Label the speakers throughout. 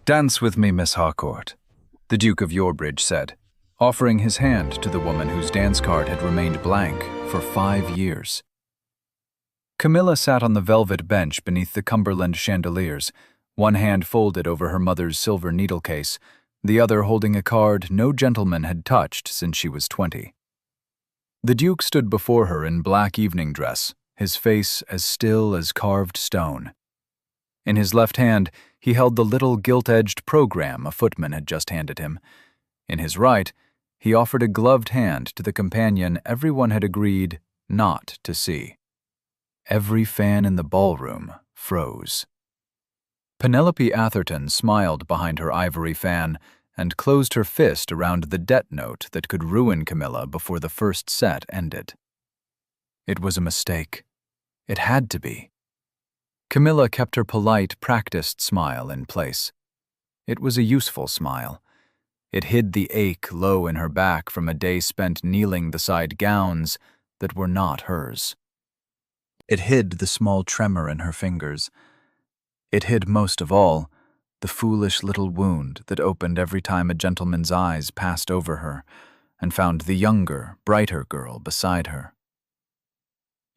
Speaker 1: "Dance with me, Miss Harcourt," the Duke of Yorbridge said, offering his hand to the woman whose dance card had remained blank for 5 years. Camilla sat on the velvet bench beneath the Cumberland chandeliers, one hand folded over her mother's silver needle case, the other holding a card no gentleman had touched since she was 20. The Duke stood before her in black evening dress, his face as still as carved stone. In his left hand, he held the little gilt-edged program a footman had just handed him. In his right, he offered a gloved hand to the companion everyone had agreed not to see. Every fan in the ballroom froze. Penelope Atherton smiled behind her ivory fan and closed her fist around the debt note that could ruin Camilla before the first set ended. It was a mistake. It had to be. Camilla kept her polite, practiced smile in place. It was a useful smile. It hid the ache low in her back from a day spent kneeling beside gowns that were not hers. It hid the small tremor in her fingers. It hid most of all the foolish little wound that opened every time a gentleman's eyes passed over her and found the younger, brighter girl beside her.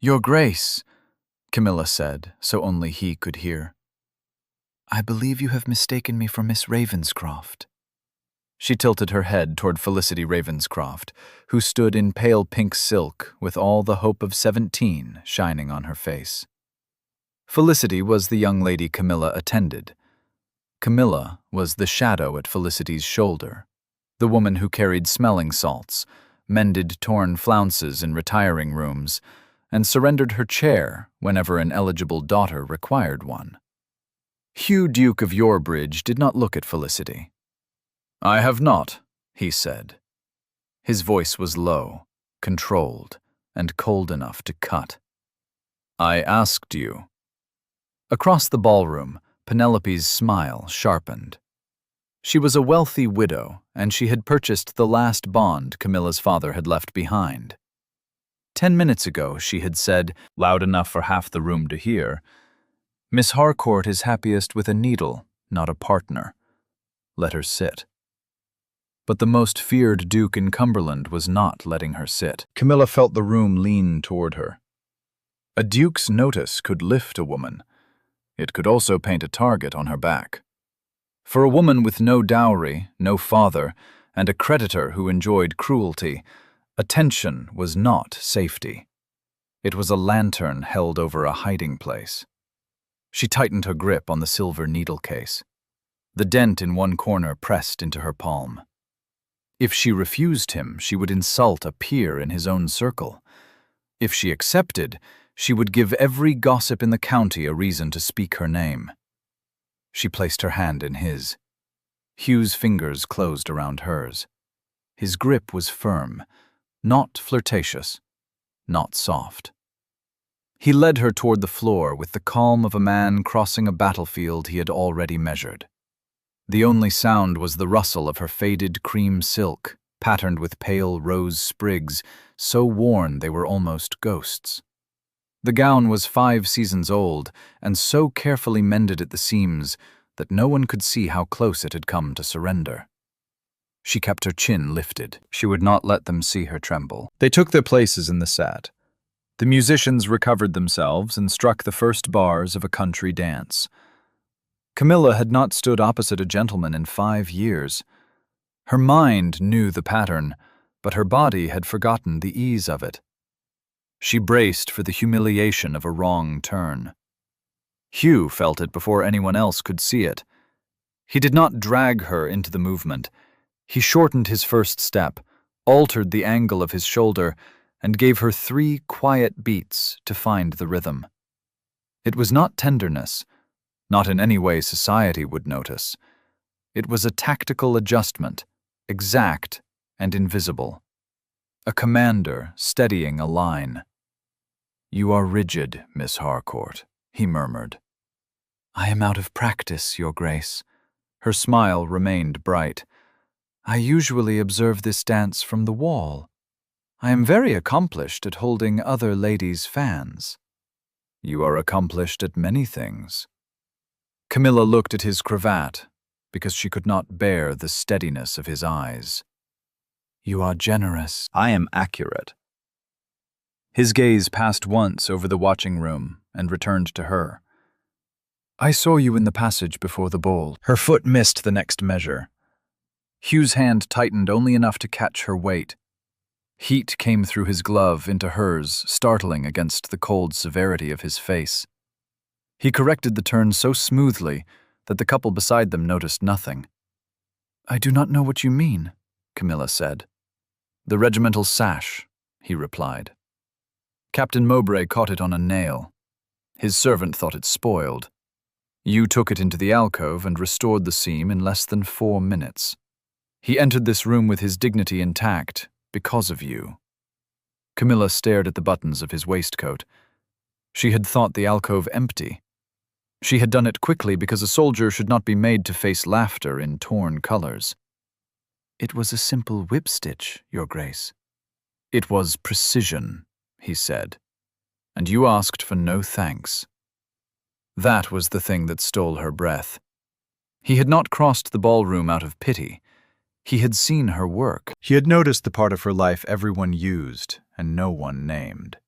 Speaker 1: "Your Grace," Camilla said, so only he could hear. "I believe you have mistaken me for Miss Ravenscroft." She tilted her head toward Felicity Ravenscroft, who stood in pale pink silk with all the hope of 17 shining on her face. Felicity was the young lady Camilla attended. Camilla was the shadow at Felicity's shoulder, the woman who carried smelling salts, mended torn flounces in retiring rooms, and surrendered her chair whenever an eligible daughter required one. Hugh, Duke of Yorbridge, did not look at Felicity. "I have not," he said. His voice was low, controlled, and cold enough to cut. "I asked you." Across the ballroom, Penelope's smile sharpened. She was a wealthy widow, and she had purchased the last bond Camilla's father had left behind. 10 minutes ago, she had said, loud enough for half the room to hear, "Miss Harcourt is happiest with a needle, not a partner. Let her sit." But the most feared duke in Cumberland was not letting her sit. Camilla felt the room lean toward her. A duke's notice could lift a woman. It could also paint a target on her back. For a woman with no dowry, no father, and a creditor who enjoyed cruelty, attention was not safety. It was a lantern held over a hiding place. She tightened her grip on the silver needle case. The dent in one corner pressed into her palm. If she refused him, she would insult a peer in his own circle. If she accepted, she would give every gossip in the county a reason to speak her name. She placed her hand in his. Hugh's fingers closed around hers. His grip was firm, not flirtatious, not soft. He led her toward the floor with the calm of a man crossing a battlefield he had already measured. The only sound was the rustle of her faded cream silk, patterned with pale rose sprigs, so worn they were almost ghosts. The gown was 5 seasons old, and so carefully mended at the seams that no one could see how close it had come to surrender. She kept her chin lifted. She would not let them see her tremble. They took their places in the set. The musicians recovered themselves and struck the first bars of a country dance. Camilla had not stood opposite a gentleman in 5 years. Her mind knew the pattern, but her body had forgotten the ease of it. She braced for the humiliation of a wrong turn. Hugh felt it before anyone else could see it. He did not drag her into the movement. He shortened his first step, altered the angle of his shoulder, and gave her 3 quiet beats to find the rhythm. It was not tenderness, not in any way society would notice. It was a tactical adjustment, exact and invisible. A commander steadying a line. "You are rigid, Miss Harcourt," he murmured. "I am out of practice, Your Grace." Her smile remained bright. "I usually observe this dance from the wall. I am very accomplished at holding other ladies' fans." "You are accomplished at many things." Camilla looked at his cravat. because she could not bear the steadiness of his eyes. "You are generous."
Speaker 2: "I am accurate."
Speaker 1: His gaze passed once over the watching room and returned to her. "I saw you in the passage before the ball." Her foot missed the next measure. Hugh's hand tightened only enough to catch her weight. Heat came through his glove into hers, startling against the cold severity of his face. He corrected the turn so smoothly that the couple beside them noticed nothing. "I do not know what you mean," Camilla said. "The regimental sash," he replied. "Captain Mowbray caught it on a nail. His servant thought it spoiled. You took it into the alcove and restored the seam in less than 4 minutes. He entered this room with his dignity intact because of you." Camilla stared at the buttons of his waistcoat. She had thought the alcove empty. She had done it quickly because a soldier should not be made to face laughter in torn colors. "It was a simple whip-stitch, Your Grace." "It was precision," he said, "and you asked for no thanks." That was the thing that stole her breath. He had not crossed the ballroom out of pity. He had seen her work. He had noticed the part of her life everyone used and no one named.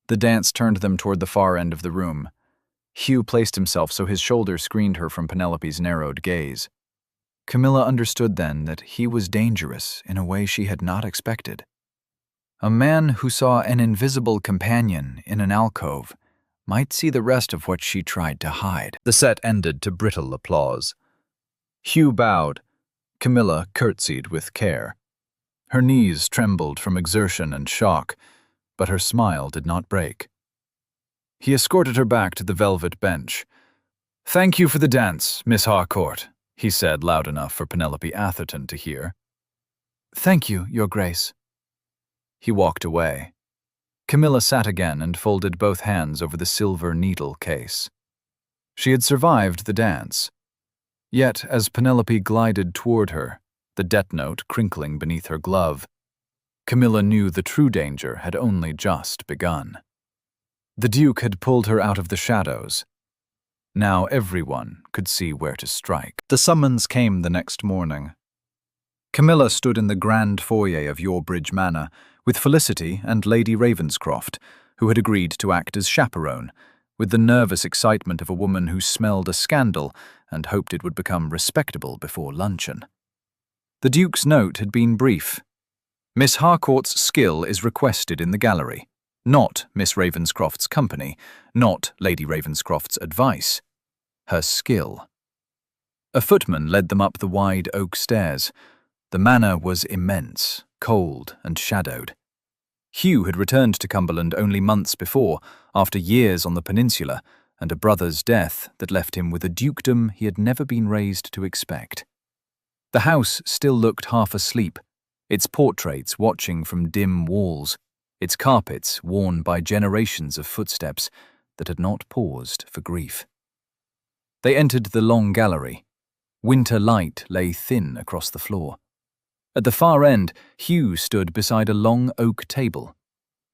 Speaker 1: The dance turned them toward the far end of the room. Hugh placed himself so his shoulder screened her from Penelope's narrowed gaze. Camilla understood then that he was dangerous in a way she had not expected. A man who saw an invisible companion in an alcove might see the rest of what she tried to hide. The set ended to brittle applause. Hugh bowed. Camilla curtsied with care. Her knees trembled from exertion and shock, but her smile did not break. He escorted her back to the velvet bench. "Thank you for the dance, Miss Harcourt," he said loud enough for Penelope Atherton to hear. "Thank you, Your Grace." He walked away. Camilla sat again and folded both hands over the silver needle case. She had survived the dance. Yet, as Penelope glided toward her, the death note crinkling beneath her glove, Camilla knew the true danger had only just begun. The Duke had pulled her out of the shadows. Now everyone could see where to strike. The summons came the next morning. Camilla stood in the grand foyer of Yorbridge Manor with Felicity and Lady Ravenscroft, who had agreed to act as chaperone, with the nervous excitement of a woman who smelled a scandal and hoped it would become respectable before luncheon. The Duke's note had been brief. "Miss Harcourt's skill is requested in the gallery. Not Miss Ravenscroft's company, not Lady Ravenscroft's advice. Her skill." A footman led them up the wide oak stairs. The manor was immense, cold and shadowed. Hugh had returned to Cumberland only months before, after years on the peninsula and a brother's death that left him with a dukedom he had never been raised to expect. The house still looked half asleep, its portraits watching from dim walls, its carpets worn by generations of footsteps that had not paused for grief. They entered the long gallery. Winter light lay thin across the floor. At the far end, Hugh stood beside a long oak table.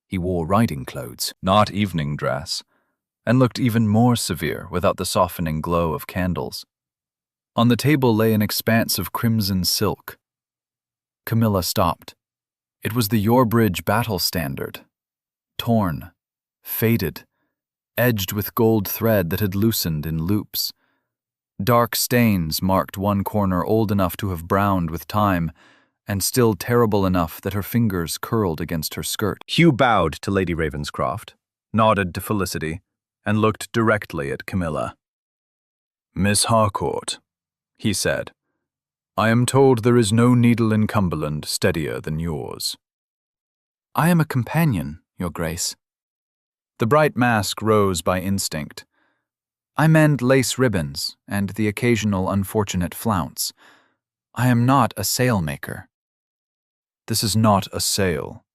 Speaker 1: He wore riding clothes, not evening dress, and looked even more severe without the softening glow of candles. On the table lay an expanse of crimson silk. Camilla stopped. It was the Yorbridge battle standard, torn, faded, edged with gold thread that had loosened in loops. Dark stains marked one corner old enough to have browned with time, and still terrible enough that her fingers curled against her skirt. Hugh bowed to Lady Ravenscroft, nodded to Felicity, and looked directly at Camilla. "Miss Harcourt," he said, "I am told there is no needle in Cumberland steadier than yours." "I am a companion, Your Grace." The bright mask rose by instinct. "I mend lace ribbons and the occasional unfortunate flounce. I am not a sailmaker." "This is not a sail."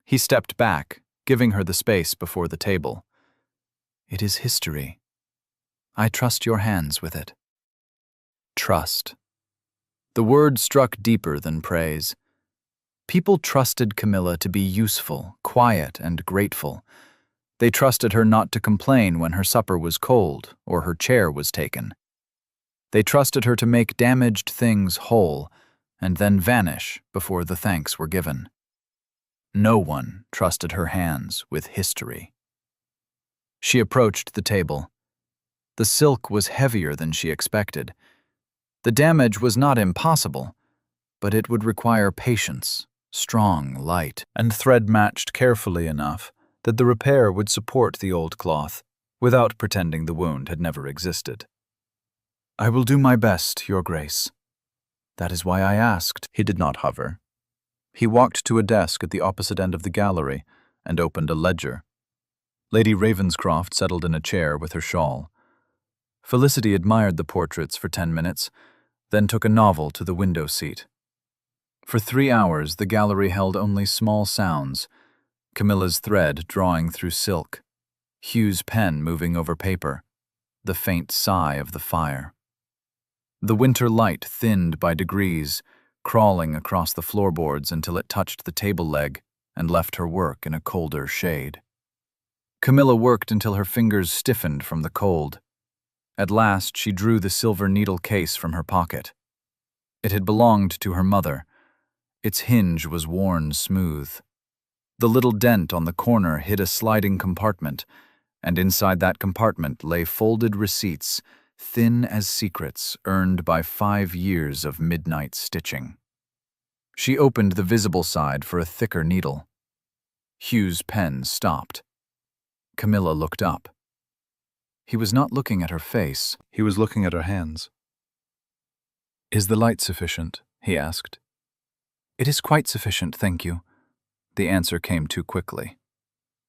Speaker 1: He stepped back, giving her the space before the table. "It is history. I trust your hands with it." Trust. The word struck deeper than praise. People trusted Camilla to be useful, quiet, and grateful. They trusted her not to complain when her supper was cold or her chair was taken. They trusted her to make damaged things whole and then vanish before the thanks were given. No one trusted her hands with history. She approached the table. The silk was heavier than she expected. The damage was not impossible, but it would require patience, strong light, and thread matched carefully enough that the repair would support the old cloth without pretending the wound had never existed. "I will do my best, Your Grace. That is why I asked." He did not hover. He walked to a desk at the opposite end of the gallery and opened a ledger. Lady Ravenscroft settled in a chair with her shawl. Felicity admired the portraits for 10 minutes, then took a novel to the window seat. For 3 hours, the gallery held only small sounds: Camilla's thread drawing through silk, Hugh's pen moving over paper, the faint sigh of the fire. The winter light thinned by degrees, crawling across the floorboards until it touched the table leg and left her work in a colder shade. Camilla worked until her fingers stiffened from the cold. At last, she drew the silver needle case from her pocket. It had belonged to her mother. Its hinge was worn smooth. The little dent on the corner hid a sliding compartment, and inside that compartment lay folded receipts, thin as secrets earned by 5 years of midnight stitching. She opened the visible side for a thicker needle. Hugh's pen stopped. Camilla looked up. He was not looking at her face, he was looking at her hands. "Is the light sufficient?" he asked. "It is quite sufficient, thank you." The answer came too quickly.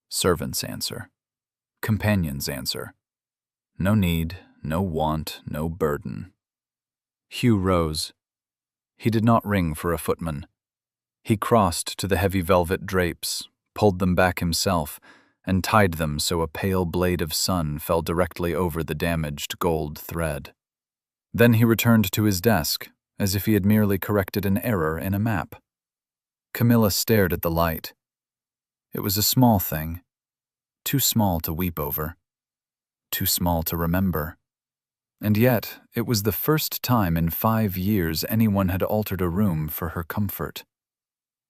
Speaker 1: Servant's answer. Companion's answer. No need, no want, no burden. Hugh rose. He did not ring for a footman. He crossed to the heavy velvet drapes, pulled them back himself, and tied them so a pale blade of sun fell directly over the damaged gold thread. Then he returned to his desk, as if he had merely corrected an error in a map. Camilla stared at the light. It was a small thing, too small to weep over, too small to remember. And yet, it was the first time in 5 years anyone had altered a room for her comfort.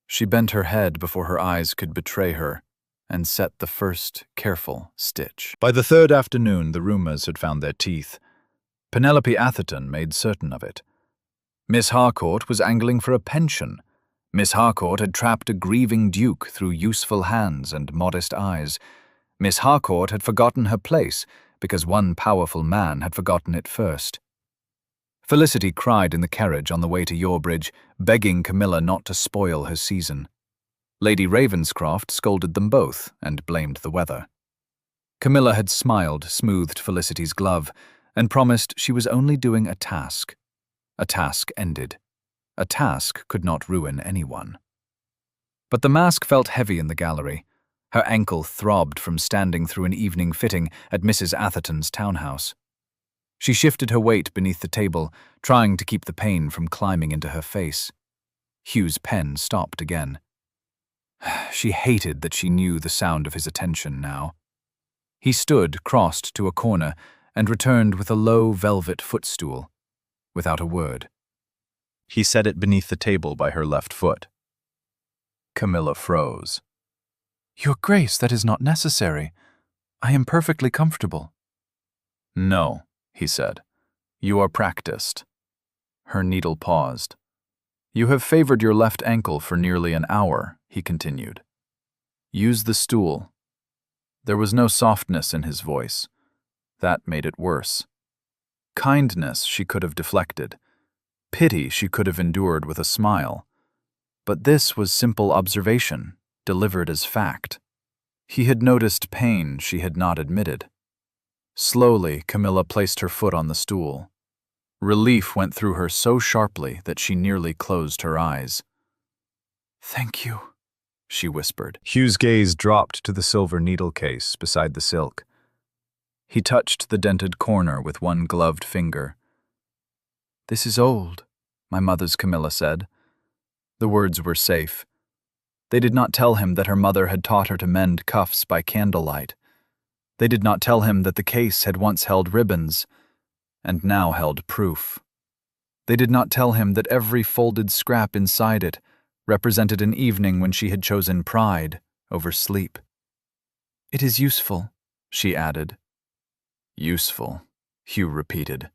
Speaker 1: She bent her head before her eyes could betray her, and set the first careful stitch. By the 3rd afternoon, the rumors had found their teeth. Penelope Atherton made certain of it. Miss Harcourt was angling for a pension. Miss Harcourt had trapped a grieving duke through useful hands and modest eyes. Miss Harcourt had forgotten her place because one powerful man had forgotten it first. Felicity cried in the carriage on the way to Yorbridge, begging Camilla not to spoil her season. Lady Ravenscroft scolded them both and blamed the weather. Camilla had smiled, smoothed Felicity's glove, and promised she was only doing a task. A task ended. A task could not ruin anyone. But the mask felt heavy in the gallery. Her ankle throbbed from standing through an evening fitting at Mrs. Atherton's townhouse. She shifted her weight beneath the table, trying to keep the pain from climbing into her face. Hugh's pen stopped again. She hated that she knew the sound of his attention now. He stood, crossed to a corner, and returned with a low velvet footstool, without a word. He set it beneath the table by her left foot. Camilla froze. "Your Grace, that is not necessary. I am perfectly comfortable." "No," he said. "You are practiced." Her needle paused. "You have favored your left ankle for nearly an hour," he continued. "Use the stool." There was no softness in his voice. That made it worse. Kindness she could have deflected. Pity she could have endured with a smile. But this was simple observation, delivered as fact. He had noticed pain she had not admitted. Slowly, Camilla placed her foot on the stool. Relief went through her so sharply that she nearly closed her eyes. "Thank you," she whispered. Hugh's gaze dropped to the silver needle case beside the silk. He touched the dented corner with one gloved finger. "This is old," my mother's Camilla said. The words were safe. They did not tell him that her mother had taught her to mend cuffs by candlelight. They did not tell him that the case had once held ribbons. and now held proof. They did not tell him that every folded scrap inside it represented an evening when she had chosen pride over sleep. "It is useful," she added. "Useful," Hugh repeated.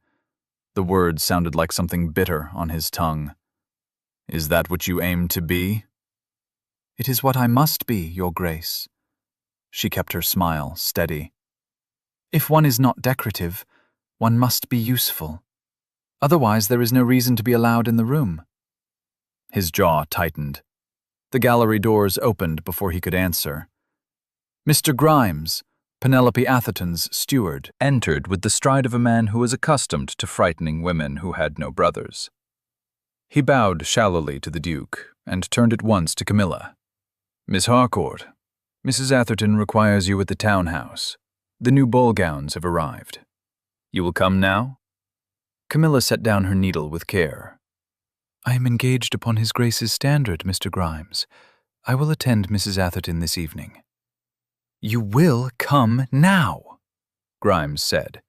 Speaker 1: The words sounded like something bitter on his tongue. "Is that what you aim to be?" "It is what I must be, Your Grace." She kept her smile steady. "If one is not decorative, one must be useful. Otherwise, there is no reason to be allowed in the room." His jaw tightened. The gallery doors opened before he could answer. Mr. Grimes, Penelope Atherton's steward, entered with the stride of a man who was accustomed to frightening women who had no brothers. He bowed shallowly to the Duke and turned at once to Camilla. "Miss Harcourt, Mrs. Atherton requires you at the townhouse. The new ball gowns have arrived. You will come now?" Camilla set down her needle with care. "I am engaged upon His Grace's standard, Mr. Grimes. I will attend Mrs. Atherton this evening." "You will come now," Grimes said.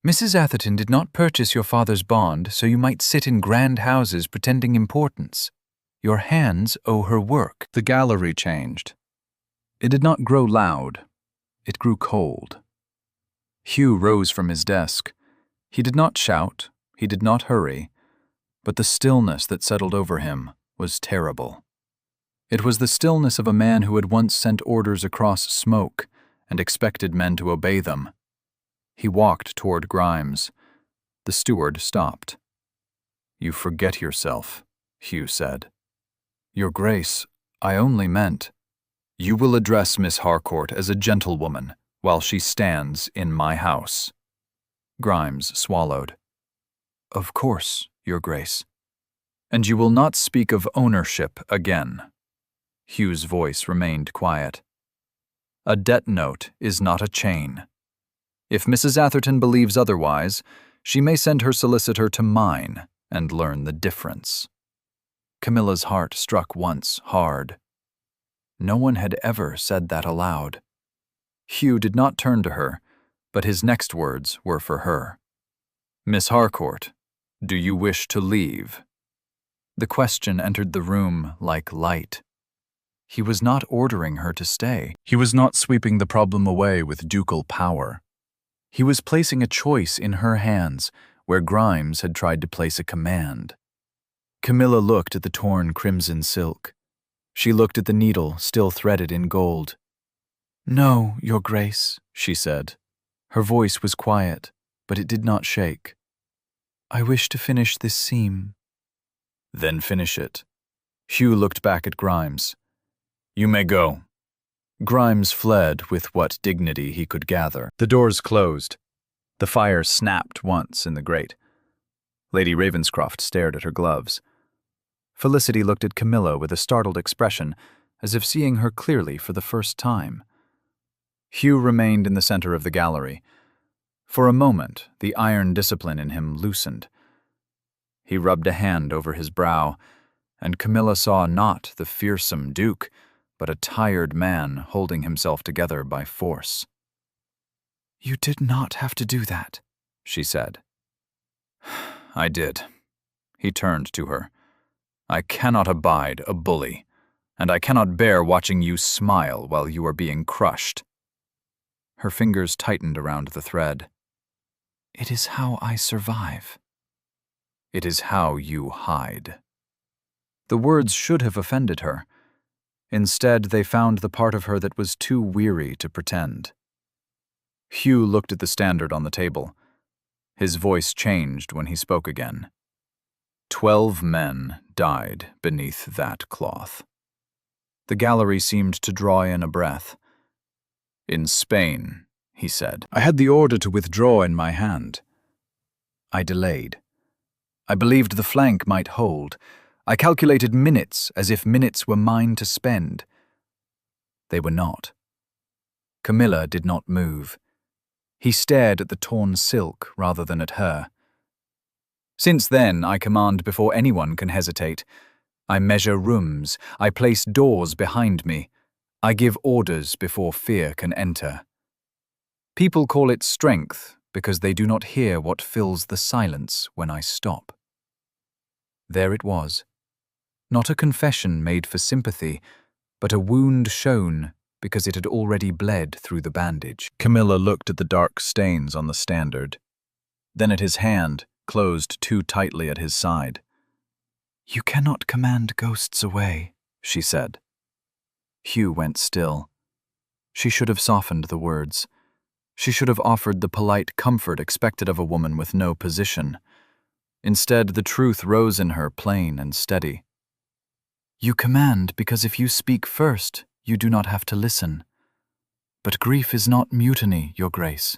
Speaker 1: "Mrs. Atherton did not purchase your father's bond so you might sit in grand houses pretending importance. Your hands owe her work." The gallery changed. It did not grow loud. It grew cold. Hugh rose from his desk. He did not shout, he did not hurry, but the stillness that settled over him was terrible. It was the stillness of a man who had once sent orders across smoke and expected men to obey them. He walked toward Grimes. The steward stopped. "You forget yourself," Hugh said. "Your Grace, I only meant—" "You will address Miss Harcourt as a gentlewoman while she stands in my house." Grimes swallowed. "Of course, Your Grace." "And you will not speak of ownership again." Hugh's voice remained quiet. "A debt note is not a chain. If Mrs. Atherton believes otherwise, she may send her solicitor to mine and learn the difference." Camilla's heart struck once hard. No one had ever said that aloud. Hugh did not turn to her, but his next words were for her. "Miss Harcourt, do you wish to leave?" The question entered the room like light. He was not ordering her to stay. He was not sweeping the problem away with ducal power. He was placing a choice in her hands where Grimes had tried to place a command. Camilla looked at the torn crimson silk. She looked at the needle still threaded in gold. "No, Your Grace," she said. Her voice was quiet, but it did not shake. "I wish to finish this seam." "Then finish it." Hugh looked back at Grimes. "You may go." Grimes fled with what dignity he could gather. The doors closed. The fire snapped once in the grate. Lady Ravenscroft stared at her gloves. Felicity looked at Camilla with a startled expression, as if seeing her clearly for the first time. Hugh remained in the center of the gallery. For a moment, the iron discipline in him loosened. He rubbed a hand over his brow, and Camilla saw not the fearsome Duke, but a tired man holding himself together by force. "You did not have to do that," she said. "I did." He turned to her. "I cannot abide a bully, and I cannot bear watching you smile while you are being crushed." Her fingers tightened around the thread. "It is how I survive." "It is how you hide." The words should have offended her. Instead, they found the part of her that was too weary to pretend. Hugh looked at the standard on the table. His voice changed when he spoke again. 12 men died beneath that cloth. The gallery seemed to draw in a breath. "In Spain," he said, "I had the order to withdraw in my hand. I delayed. I believed the flank might hold. I calculated minutes as if minutes were mine to spend. They were not." Camilla did not move. He stared at the torn silk rather than at her. "Since then, I command before anyone can hesitate. I measure rooms. I place doors behind me. I give orders before fear can enter. People call it strength because they do not hear what fills the silence when I stop. There it was. Not a confession made for sympathy, but a wound shown because it had already bled through the bandage. Camilla looked at the dark stains on the standard, then at his hand, closed too tightly at his side. "You cannot command ghosts away," she said. Hugh went still. She should have softened the words. She should have offered the polite comfort expected of a woman with no position. Instead, the truth rose in her, plain and steady. "You command because if you speak first, you do not have to listen. But grief is not mutiny, Your Grace.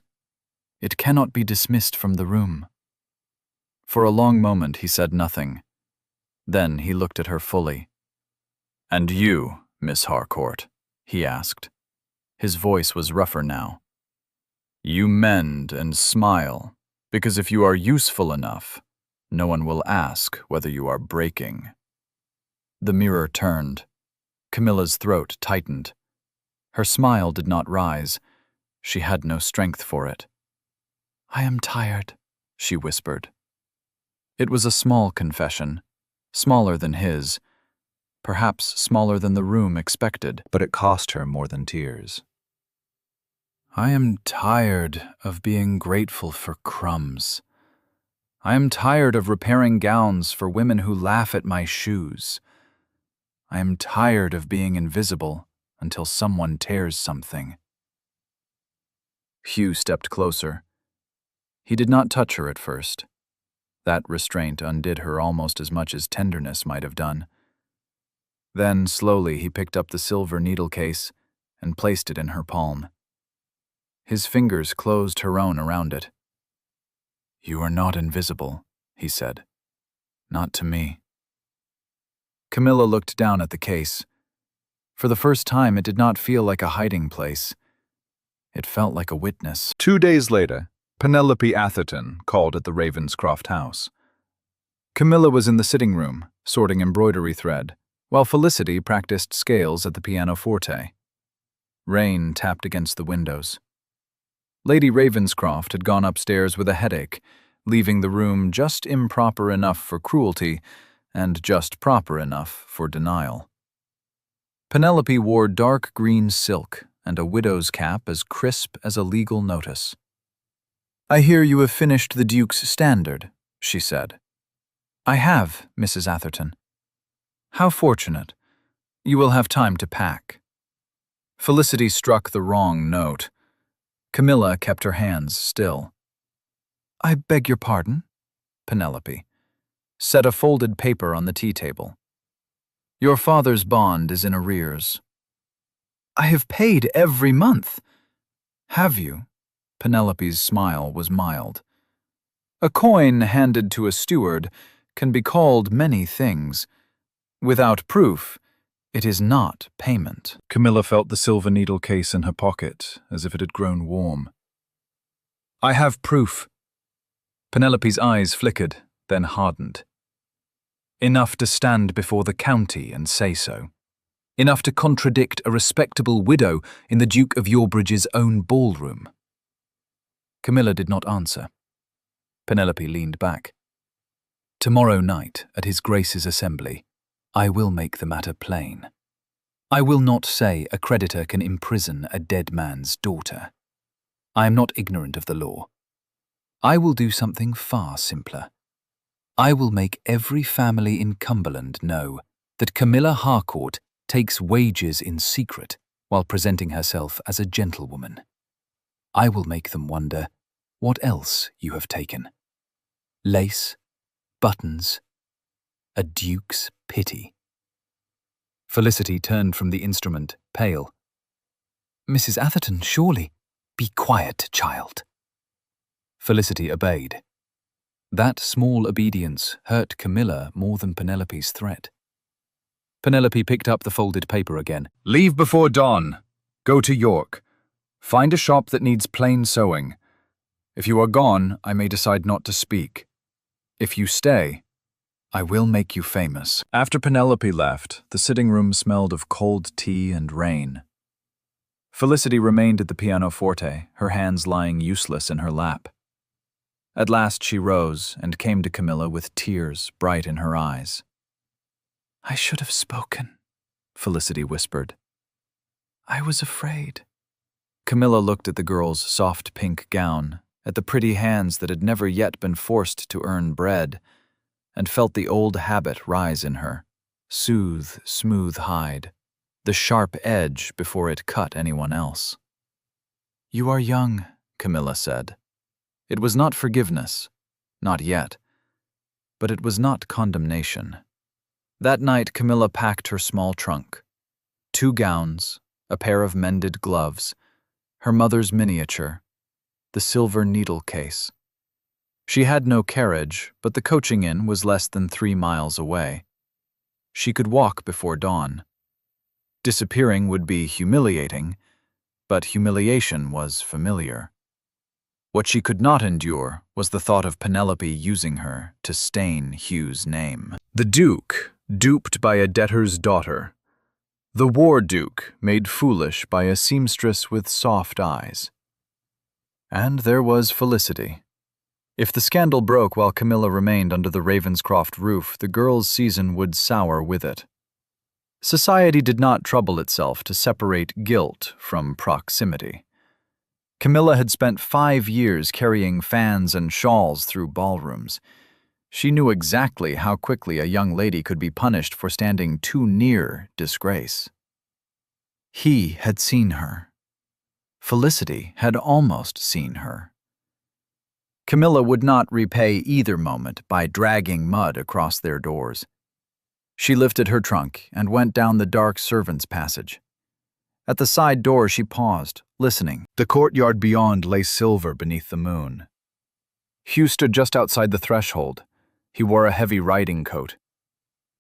Speaker 1: It cannot be dismissed from the room." For a long moment he said nothing. Then he looked at her fully. "And you, Miss Harcourt?" he asked. His voice was rougher now. "You mend and smile, because if you are useful enough, no one will ask whether you are breaking." The mirror turned. Camilla's throat tightened. Her smile did not rise. She had no strength for it. "I am tired," she whispered. It was a small confession, smaller than his, perhaps smaller than the room expected, but it cost her more than tears. "I am tired of being grateful for crumbs. I am tired of repairing gowns for women who laugh at my shoes. I am tired of being invisible until someone tears something." Hugh stepped closer. He did not touch her at first. That restraint undid her almost as much as tenderness might have done. Then, slowly, he picked up the silver needle case and placed it in her palm. His fingers closed her own around it. "You are not invisible," he said. "Not to me." Camilla looked down at the case. For the first time, it did not feel like a hiding place. It felt like a witness.
Speaker 2: 2 days later, Penelope Atherton called at the Ravenscroft house.
Speaker 1: Camilla was in the sitting room, sorting embroidery thread, while Felicity practiced scales at the pianoforte. Rain tapped against the windows. Lady Ravenscroft had gone upstairs with a headache, leaving the room just improper enough for cruelty and just proper enough for denial. Penelope wore dark green silk and a widow's cap as crisp as a legal notice. "I hear you have finished the Duke's standard," she said. "I have, Mrs. Atherton." "How fortunate. You will have time to pack." Felicity struck the wrong note. Camilla kept her hands still. "I beg your pardon?" Penelope set a folded paper on the tea table. "Your father's bond is in arrears." "I have paid every month." "Have you?" Penelope's smile was mild. "A coin handed to a steward can be called many things. Without proof, it is not payment."
Speaker 2: Camilla felt the silver needle case in her pocket, as if it had grown warm. "I have proof." Penelope's eyes flickered, then hardened. "Enough to stand before the county and say so. Enough to contradict a respectable widow in the Duke of Yorbridge's own ballroom." Camilla did not answer. Penelope leaned back. "Tomorrow night, at His Grace's assembly, I will make the matter plain. I will not say a creditor can imprison a dead man's daughter. I am not ignorant of the law. I will do something far simpler. I will make every family in Cumberland know that Camilla Harcourt takes wages in secret while presenting herself as a gentlewoman. I will make them wonder what else you have taken. Lace, buttons, a duke's pity." Felicity turned from the instrument, pale. "Mrs. Atherton, surely. Be quiet, child." Felicity obeyed. That small obedience hurt Camilla more than Penelope's threat. Penelope picked up the folded paper again. "Leave before dawn. Go to York. Find a shop that needs plain sewing. If you are gone, I may decide not to speak. If you stay, I will make you famous." After Penelope left, the sitting room smelled of cold tea and rain. Felicity remained at the pianoforte, her hands lying useless in her lap. At last she rose and came to Camilla with tears bright in her eyes. "I should have spoken," Felicity whispered. "I was afraid." Camilla looked at the girl's soft pink gown, at the pretty hands that had never yet been forced to earn bread, and felt the old habit rise in her, soothe smooth hide, the sharp edge before it cut anyone else. "You are young," Camilla said. It was not forgiveness, not yet, but it was not condemnation. That night Camilla packed her small trunk, 2 gowns, a pair of mended gloves, her mother's miniature, the silver needle case. She had no carriage, but the coaching inn was less than 3 miles away. She could walk before dawn. Disappearing would be humiliating, but humiliation was familiar. What she could not endure was the thought of Penelope using her to stain Hugh's name. The Duke, duped by a debtor's daughter. The War Duke, made foolish by a seamstress with soft eyes. And there was Felicity. If the scandal broke while Camilla remained under the Ravenscroft roof, the girl's season would sour with it. Society did not trouble itself to separate guilt from proximity. Camilla had spent 5 years carrying fans and shawls through ballrooms. She knew exactly how quickly a young lady could be punished for standing too near disgrace. He had seen her. Felicity had almost seen her. Camilla would not repay either moment by dragging mud across their doors. She lifted her trunk and went down the dark servants' passage. At the side door she paused, listening. The courtyard beyond lay silver beneath the moon. Hugh stood just outside the threshold. He wore a heavy riding coat.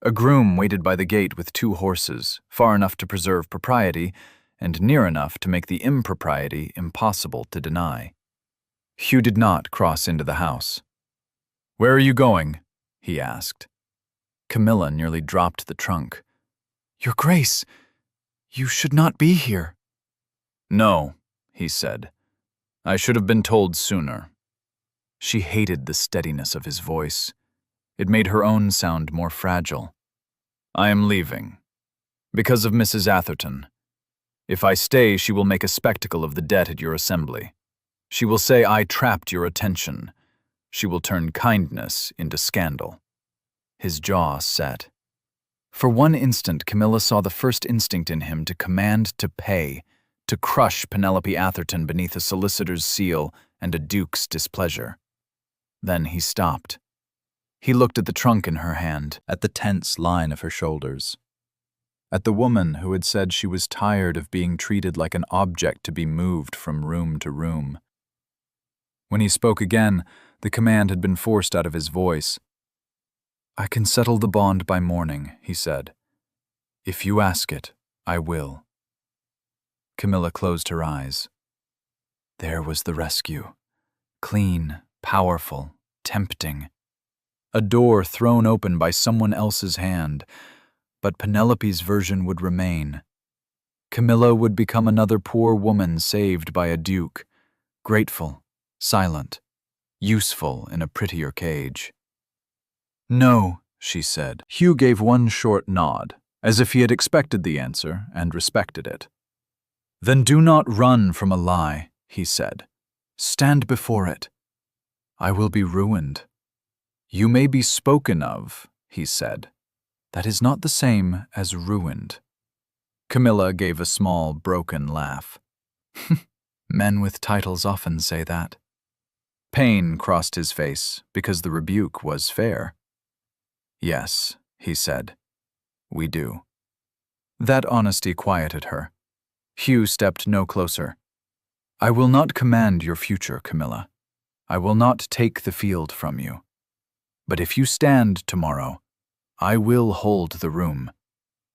Speaker 2: A groom waited by the gate with 2 horses, far enough to preserve propriety, and near enough to make the impropriety impossible to deny. Hugh did not cross into the house. "Where are you going?" he asked. Camilla nearly dropped the trunk. "Your Grace, you should not be here." "No," he said. "I should have been told sooner." She hated the steadiness of his voice. It made her own sound more fragile. "I am leaving. Because of Mrs. Atherton. If I stay, she will make a spectacle of the debt at your assembly. She will say I trapped your attention. She will turn kindness into scandal." His jaw set. For one instant, Camilla saw the first instinct in him to command to pay, to crush Penelope Atherton beneath a solicitor's seal and a duke's displeasure. Then he stopped. He looked at the trunk in her hand, at the tense line of her shoulders, at the woman who had said she was tired of being treated like an object to be moved from room to room. When he spoke again, the command had been forced out of his voice. "I can settle the bond by morning," he said. "If you ask it, I will." Camilla closed her eyes. There was the rescue. Clean, powerful, tempting. A door thrown open by someone else's hand, but Penelope's version would remain. Camilla would become another poor woman saved by a duke, grateful, silent, useful in a prettier cage. "No," she said. Hugh gave one short nod, as if he had expected the answer and respected it. "Then do not run from a lie," he said. "Stand before it. I will be ruined." "You may be spoken of," he said. "That is not the same as ruined." Camilla gave a small, broken laugh. Men with titles often say that. Pain crossed his face because the rebuke was fair. "Yes," he said, "we do." That honesty quieted her. Hugh stepped no closer. "I will not command your future, Camilla. I will not take the field from you. But if you stand tomorrow, I will hold the room.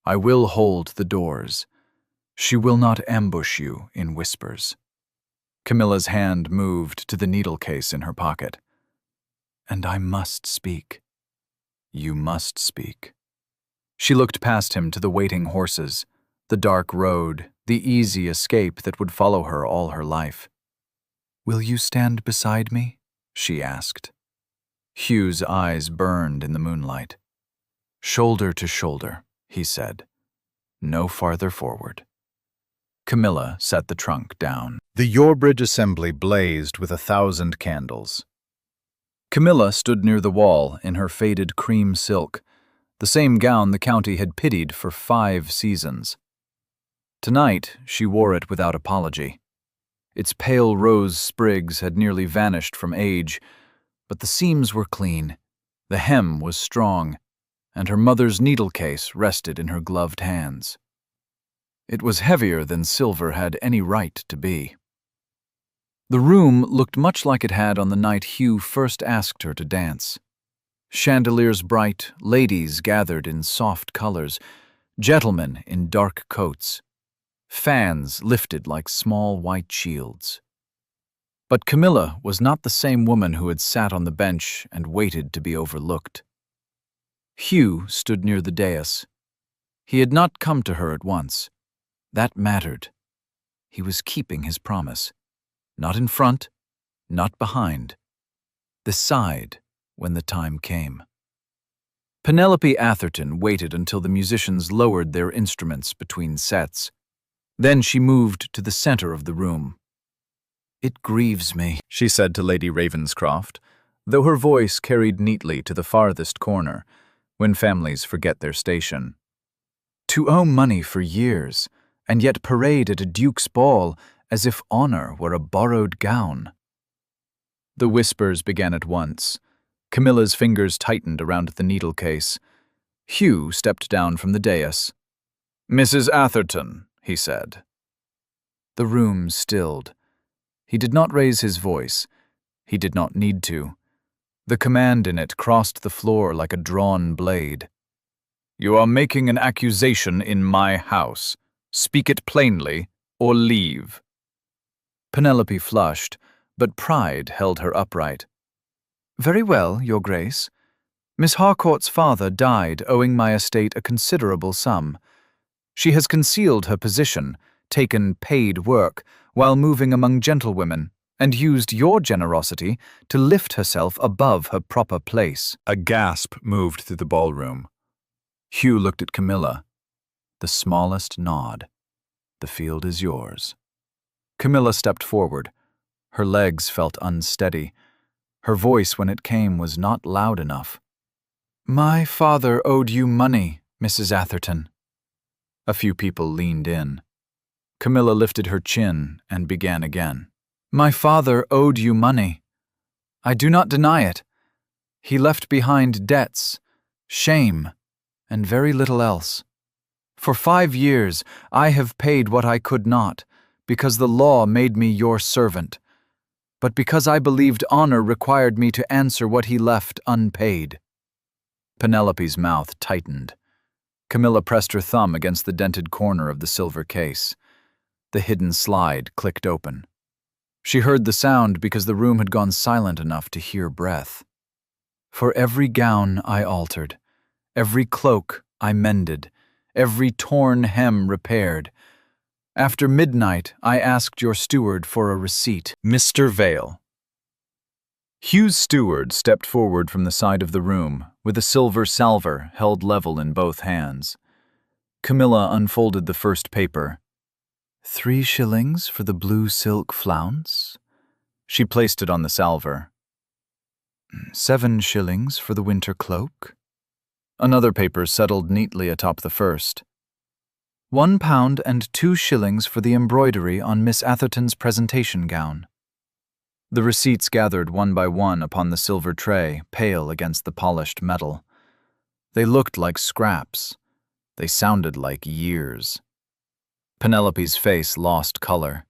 Speaker 2: I will hold the doors. She will not ambush you in whispers." Camilla's hand moved to the needle case in her pocket. "And I must speak." "You must speak." She looked past him to the waiting horses, the dark road, the easy escape that would follow her all her life. "Will you stand beside me?"
Speaker 1: she asked. Hugh's eyes burned in the moonlight. Shoulder to shoulder, he said. No farther forward. Camilla set the trunk down. The Yorbridge assembly blazed with 1,000 candles. Camilla stood near the wall in her faded cream silk, the same gown the county had pitied for 5 seasons. Tonight, she wore it without apology. Its pale rose sprigs had nearly vanished from age, but the seams were clean, the hem was strong, and her mother's needle case rested in her gloved hands. It was heavier than silver had any right to be. The room looked much like it had on the night Hugh first asked her to dance. Chandeliers bright, ladies gathered in soft colors, gentlemen in dark coats. Fans lifted like small white shields. But Camilla was not the same woman who had sat on the bench and waited to be overlooked. Hugh stood near the dais. He had not come to her at once. That mattered. He was keeping his promise. Not in front, not behind. Beside when the time came. Penelope Atherton waited until the musicians lowered their instruments between sets. Then she moved to the center of the room. "It grieves me," she said to Lady Ravenscroft, though her voice carried neatly to the farthest corner, when families forget their station. "To owe money for years, and yet parade at a duke's ball as if honor were a borrowed gown." The whispers began at once. Camilla's fingers tightened around the needle case. Hugh stepped down from the dais. "Mrs. Atherton," he said. The room stilled. He did not raise his voice. He did not need to. The command in it crossed the floor like a drawn blade. "You are making an accusation in my house. Speak it plainly, or leave." Penelope flushed, but pride held her upright. "Very well, Your Grace. Miss Harcourt's father died owing my estate a considerable sum. She has concealed her position, taken paid work, while moving among gentlewomen, and used your generosity to lift herself above her proper place." A gasp moved through the ballroom. Hugh looked at Camilla. The smallest nod. "The field is yours." Camilla stepped forward. Her legs felt unsteady. Her voice, when it came, was not loud enough. "My father owed you money, Mrs. Atherton." A few people leaned in. Camilla lifted her chin and began again. "My father owed you money. I do not deny it. He left behind debts, shame, and very little else. For 5 years I have paid what I could not, because the law made me your servant, but because I believed honor required me to answer what he left unpaid." Penelope's mouth tightened. Camilla pressed her thumb against the dented corner of the silver case. The hidden slide clicked open. She heard the sound because the room had gone silent enough to hear breath. "For every gown I altered, every cloak I mended, every torn hem repaired. After midnight, I asked your steward for a receipt." Mr. Vale. Hugh's steward stepped forward from the side of the room, with a silver salver held level in both hands. Camilla unfolded the first paper. 3 shillings for the blue silk flounce?" She placed it on the salver. 7 shillings for the winter cloak? Another paper settled neatly atop the first. 1 pound and 2 shillings for the embroidery on Miss Atherton's presentation gown. The receipts gathered one by one upon the silver tray, pale against the polished metal. They looked like scraps. They sounded like years. Penelope's face lost color.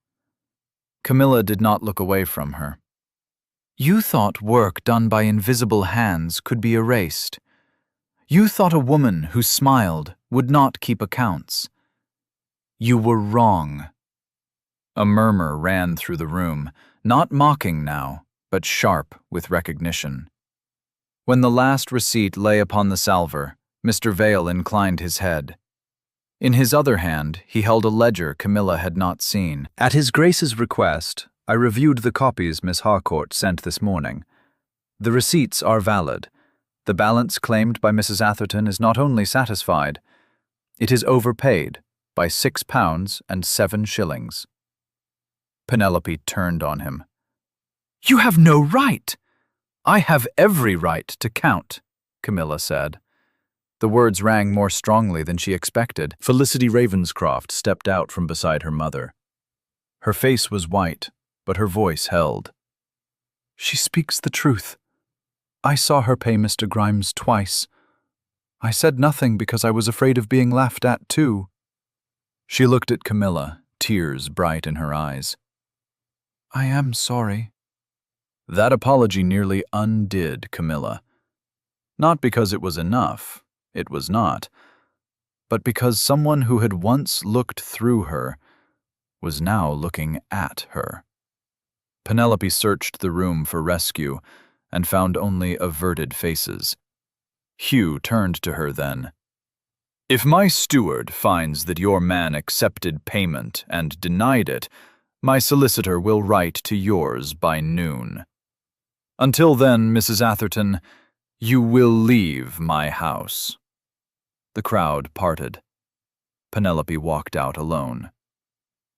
Speaker 1: Camilla did not look away from her. "You thought work done by invisible hands could be erased. You thought a woman who smiled would not keep accounts. You were wrong." A murmur ran through the room, not mocking now, but sharp with recognition. When the last receipt lay upon the salver, Mr. Vale inclined his head. In his other hand, he held a ledger Camilla had not seen. "At His Grace's request, I reviewed the copies Miss Harcourt sent this morning,
Speaker 2: The receipts are valid. The balance claimed by Mrs. Atherton is not only satisfied, it is overpaid by £6.07. Penelope turned on him. "You have no right!" "I have every right to count," Camilla said. The words rang more strongly than she expected. Felicity Ravenscroft stepped out from beside her mother. Her face was white, but her voice held. "She speaks the truth. I saw her pay Mr. Grimes twice. I said nothing because I was afraid of being laughed at, too." She looked at Camilla, tears bright in her eyes. "I am sorry." That apology nearly undid Camilla. Not because it was enough, it was not, but because someone who had once looked through her was now looking at her. Penelope searched the room for rescue and found only averted faces. Hugh turned to her then. "If my steward finds that your man accepted payment and denied it, my solicitor will write to yours by noon. Until then, Mrs. Atherton, you will leave my house." The crowd parted. Penelope walked out alone.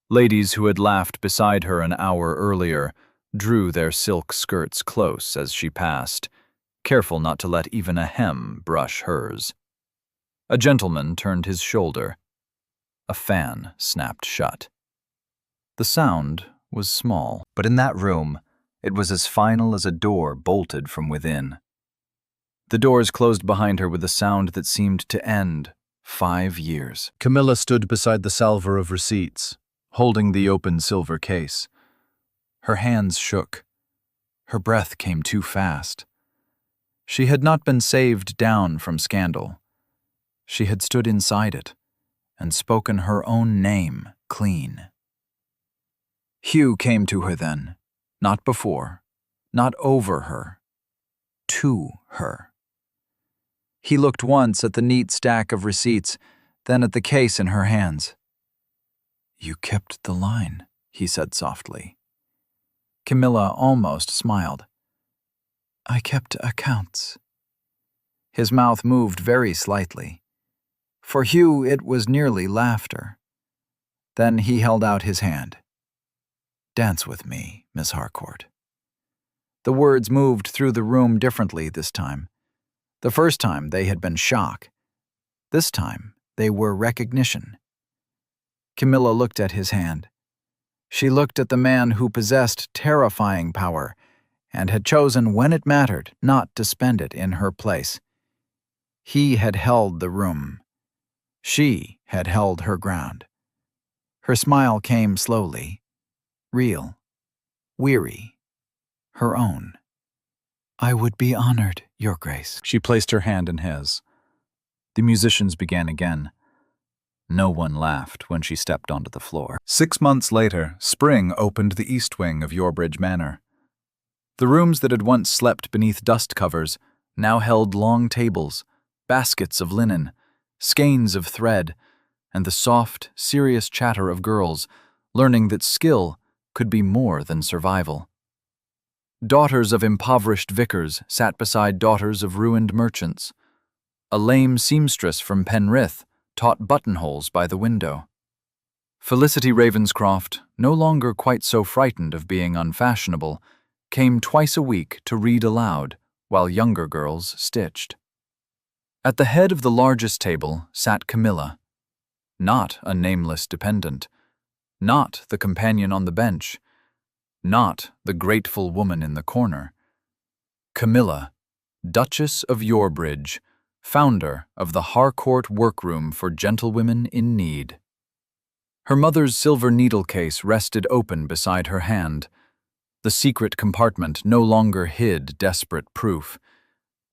Speaker 2: Ladies who had laughed beside her an hour earlier drew their silk skirts close as she passed, careful not to let even a hem brush hers. A gentleman turned his shoulder. A fan snapped shut. The sound was small, but in that room, it was as final as a door bolted from within. The doors closed behind her with a sound that seemed to end 5 years. Camilla stood beside the salver of receipts, holding the open silver case. Her hands shook. Her breath came too fast. She had not been saved down from scandal. She had stood inside it and spoken her own name clean. Hugh came to her then, not before, not over her, to her. He looked once at the neat stack of receipts, then at the case in her hands. "You kept the line," he said softly. Camilla almost smiled. "I kept accounts." His mouth moved very slightly. For Hugh, it was nearly laughter. Then he held out his hand. "Dance with me, Miss Harcourt." The words moved through the room differently this time. The first time they had been shock. This time they were recognition. Camilla looked at his hand. She looked at the man who possessed terrifying power and had chosen when it mattered not to spend it in her place. He had held the room. She had held her ground. Her smile came slowly, real, weary, her own. "I would be honored, Your Grace." She placed her hand in his. The musicians began again. No one laughed when she stepped onto the floor. 6 months later, spring opened the east wing of Yorbridge Manor. The rooms that had once slept beneath dust covers now held long tables, baskets of linen, skeins of thread, and the soft, serious chatter of girls, learning that skill could be more than survival. Daughters of impoverished vicars sat beside daughters of ruined merchants. A lame seamstress from Penrith taught buttonholes by the window. Felicity Ravenscroft, no longer quite so frightened of being unfashionable, came twice a week to read aloud while younger girls stitched. At the head of the largest table sat Camilla, not a nameless dependent, not the companion on the bench, not the grateful woman in the corner. Camilla, Duchess of Yorbridge, founder of the Harcourt Workroom for Gentlewomen in Need. Her mother's silver needle case rested open beside her hand. The secret compartment no longer hid desperate proof.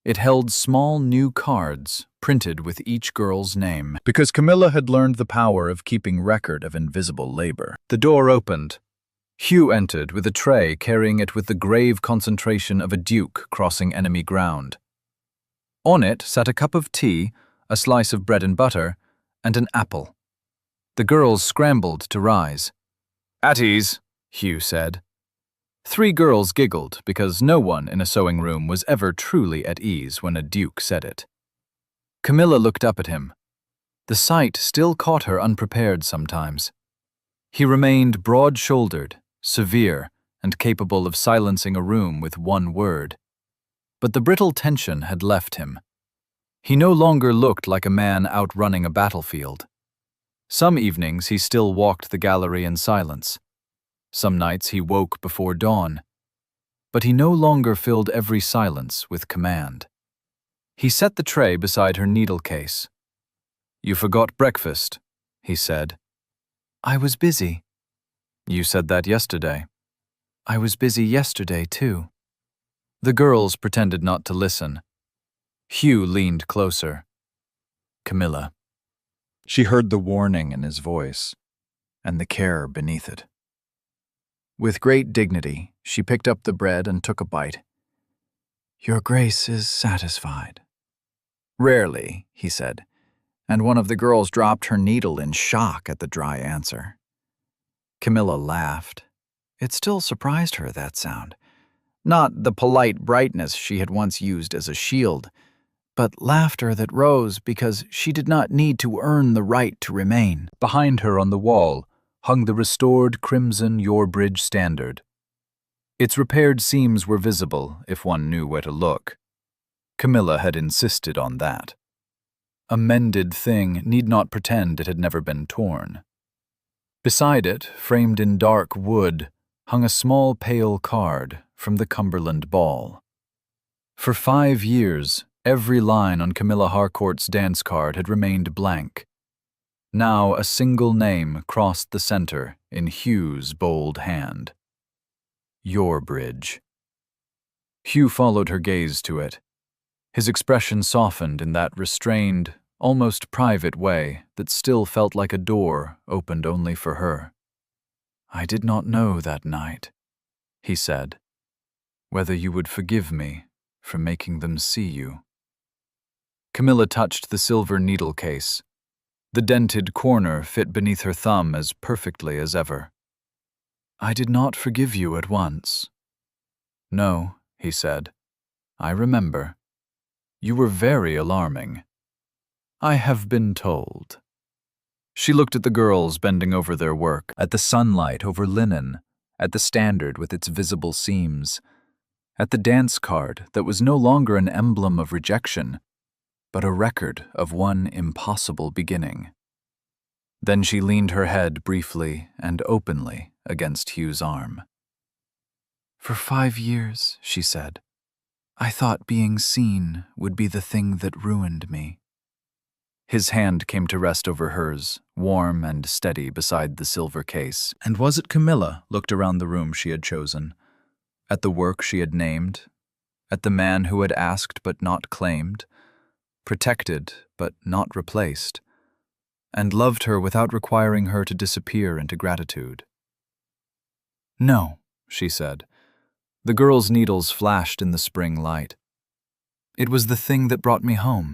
Speaker 2: It held small new cards printed with each girl's name. Because Camilla had learned the power of keeping record of invisible labor. The door opened. Hugh entered with a tray carrying it with the grave concentration of a duke crossing enemy ground. On it sat a cup of tea, a slice of bread and butter, and an apple. The girls scrambled to rise. "At ease," Hugh said.
Speaker 1: 3 girls giggled because no one in a sewing room was ever truly at ease when a duke said it. Camilla looked up at him. The sight still caught her unprepared sometimes. He remained broad-shouldered, severe, and capable of silencing a room with one word. But the brittle tension had left him. He no longer looked like a man outrunning a battlefield. Some evenings he still walked the gallery in silence. Some nights he woke before dawn. But he no longer filled every silence with command. He set the tray beside her needle case. "You forgot breakfast," he said. "I was busy." "You said that yesterday." "I was busy yesterday, too." The girls pretended not to listen. Hugh leaned closer. "Camilla." She heard the warning in his voice, and the care beneath it. With great dignity, she picked up the bread and took a bite. "Your Grace is satisfied." "Rarely," he said, and one of the girls dropped her needle in shock at the dry answer. Camilla laughed. It still surprised her, that sound. Not the polite brightness she had once used as a shield, but laughter that rose because she did not need to earn the right to remain. Behind her on the wall hung the restored crimson Yorbridge standard. Its repaired seams were visible if one knew where to look. Camilla had insisted on that. A mended thing need not pretend it had never been torn. Beside it, framed in dark wood, hung a small pale card from the Cumberland Ball. For 5 years, every line on Camilla Harcourt's dance card had remained blank. Now a single name crossed the center in Hugh's bold hand. Yorbridge. Hugh followed her gaze to it. His expression softened in that restrained, almost private way that still felt like a door opened only for her. "I did not know that night," he said, "whether you would forgive me for making them see you." Camilla touched the silver needle case. The dented corner fit beneath her thumb as perfectly as ever. "I did not forgive you at once." "No," he said. "I remember. You were very alarming. I have been told." She looked at the girls bending over their work, at the sunlight over linen, at the standard with its visible seams, at the dance card that was no longer an emblem of rejection, but a record of one impossible beginning. Then she leaned her head briefly and openly against Hugh's arm. "For 5 years," she said, "I thought being seen would be the thing that ruined me." His hand came to rest over hers, warm and steady beside the silver case. And was it Camilla looked around the room she had chosen, at the work she had named, at the man who had asked but not claimed, protected but not replaced, and loved her without requiring her to disappear into gratitude? "No," she said. The girl's needles flashed in the spring light. "It was the thing that brought me home.